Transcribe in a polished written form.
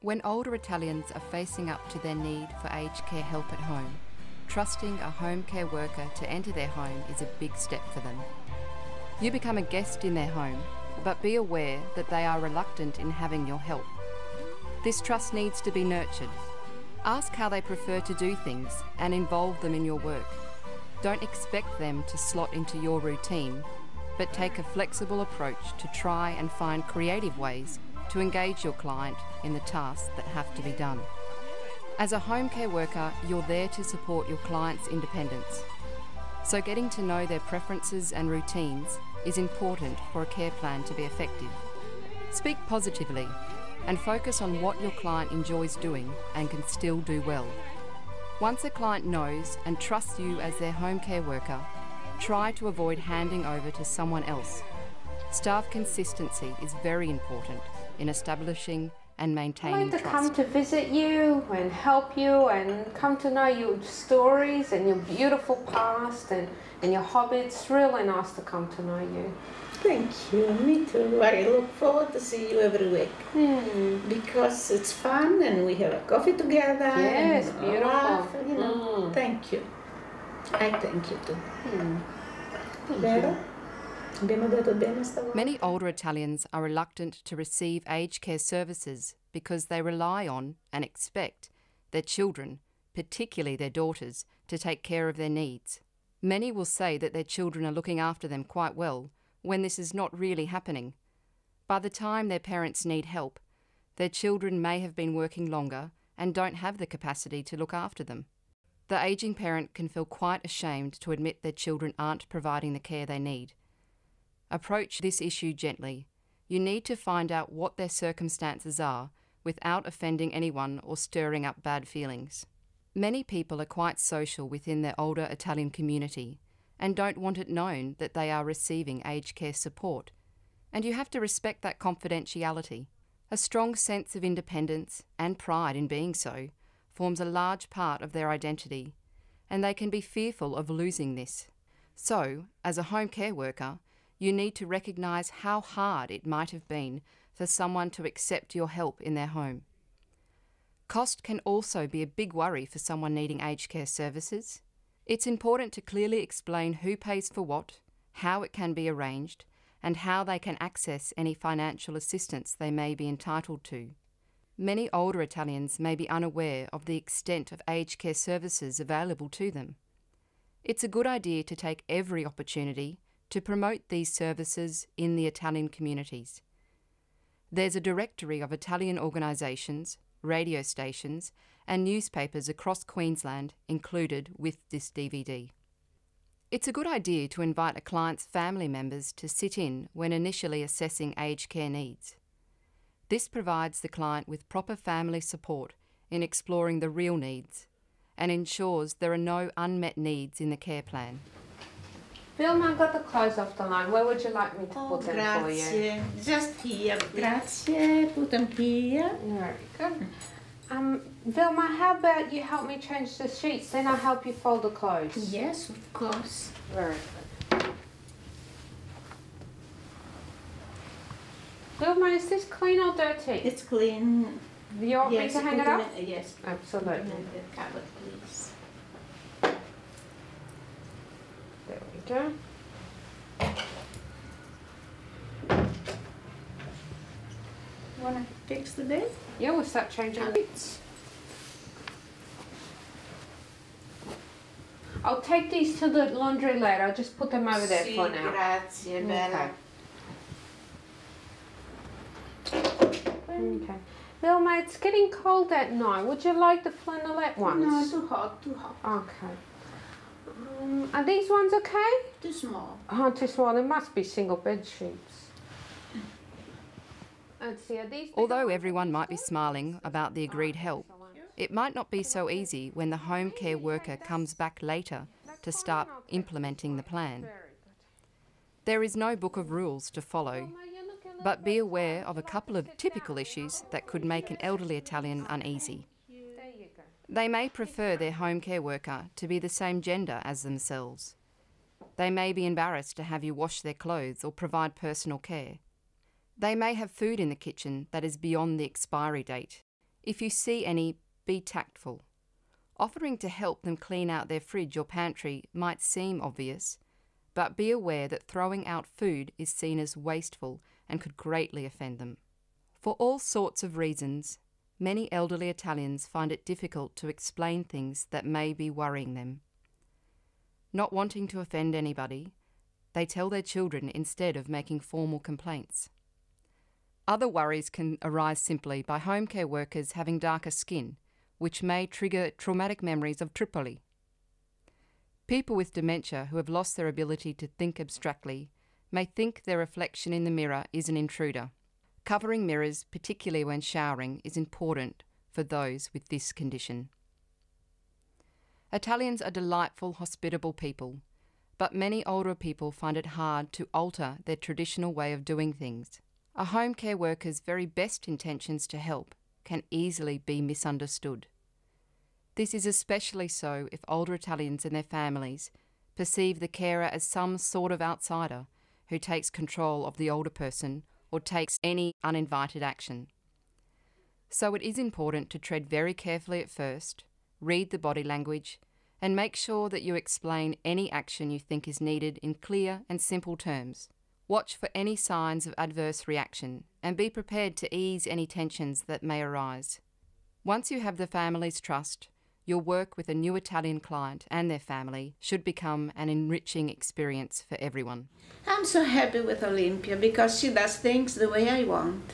When older Italians are facing up to their need for aged care help at home, trusting a home care worker to enter their home is a big step for them. You become a guest in their home, but be aware that they are reluctant in having your help. This trust needs to be nurtured. Ask how they prefer to do things and involve them in your work. Don't expect them to slot into your routine, but take a flexible approach to try and find creative ways to engage your client in the tasks that have to be done. As a home care worker, you're there to support your client's independence. So getting to know their preferences and routines is important for a care plan to be effective. Speak positively and focus on what your client enjoys doing and can still do well. Once a client knows and trusts you as their home care worker, try to avoid handing over to someone else. Staff consistency is very important in establishing and maintaining trust. I'd like to come to visit you and help you and come to know your stories and your beautiful past and your hobbies. It's really nice to come to know you. Thank you, me too. I look forward to see you every week. Because it's fun and we have a coffee together. Yes, and beautiful. laugh, you know. Thank you. I thank you too. Vero? Abbiamo dato bene stavolta? Many older Italians are reluctant to receive aged care services because they rely on and expect their children, particularly their daughters, to take care of their needs. Many will say that their children are looking after them quite well, when this is not really happening. By the time their parents need help, their children may have been working longer and don't have the capacity to look after them. The ageing parent can feel quite ashamed to admit their children aren't providing the care they need. Approach this issue gently. You need to find out what their circumstances are without offending anyone or stirring up bad feelings. Many people are quite social within their older Italian community and don't want it known that they are receiving aged care support, and you have to respect that confidentiality. A strong sense of independence and pride in being so forms a large part of their identity, and they can be fearful of losing this. So, as a home care worker, you need to recognise how hard it might have been for someone to accept your help in their home. Cost can also be a big worry for someone needing aged care services. It's important to clearly explain who pays for what, how it can be arranged, and how they can access any financial assistance they may be entitled to. Many older Italians may be unaware of the extent of aged care services available to them. It's a good idea to take every opportunity to promote these services in the Italian communities. There's a directory of Italian organisations, radio stations and newspapers across Queensland included with this DVD. It's a good idea to invite a client's family members to sit in when initially assessing aged care needs. This provides the client with proper family support in exploring the real needs and ensures there are no unmet needs in the care plan. Vilma, I've got the clothes off the line. Where would you like me to put them for you? Grazie. Just here. Grazie. Put them here. Very good. Vilma, how about you help me change the sheets, then I'll help you fold the clothes. Yes, of course. Very good. Vilma, is this clean or dirty? It's clean. Do you want me to hang it up? Yes. Absolutely. The cupboard, please. There we go. Want to fix the bed? Yeah, we'll start changing bits. I'll take these to the laundry later. I'll just put them over there for now. Grazie, Bella. Okay. Vilma, it's getting cold at night. Would you like the flannelette ones? No, too hot, too hot. Okay. Are these ones okay? Too small. Oh, too small. There must be single bed sheets. Let's see, are these... Although everyone might be smiling about the agreed help, it might not be so easy when the home care worker comes back later to start implementing the plan. There is no book of rules to follow, but be aware of a couple of typical issues that could make an elderly Italian uneasy. They may prefer their home care worker to be the same gender as themselves. They may be embarrassed to have you wash their clothes or provide personal care. They may have food in the kitchen that is beyond the expiry date. If you see any, be tactful. Offering to help them clean out their fridge or pantry might seem obvious, but be aware that throwing out food is seen as wasteful and could greatly offend them. For all sorts of reasons, many elderly Italians find it difficult to explain things that may be worrying them. Not wanting to offend anybody, they tell their children instead of making formal complaints. Other worries can arise simply by home care workers having darker skin, which may trigger traumatic memories of Tripoli. People with dementia who have lost their ability to think abstractly may think their reflection in the mirror is an intruder. Covering mirrors, particularly when showering, is important for those with this condition. Italians are delightful, hospitable people, but many older people find it hard to alter their traditional way of doing things. A home care worker's very best intentions to help can easily be misunderstood. This is especially so if older Italians and their families perceive the carer as some sort of outsider who takes control of the older person or takes any uninvited action. So it is important to tread very carefully at first, read the body language, and make sure that you explain any action you think is needed in clear and simple terms. Watch for any signs of adverse reaction and be prepared to ease any tensions that may arise. Once you have the family's trust, your work with a new Italian client and their family should become an enriching experience for everyone. I'm so happy with Olympia because she does things the way I want.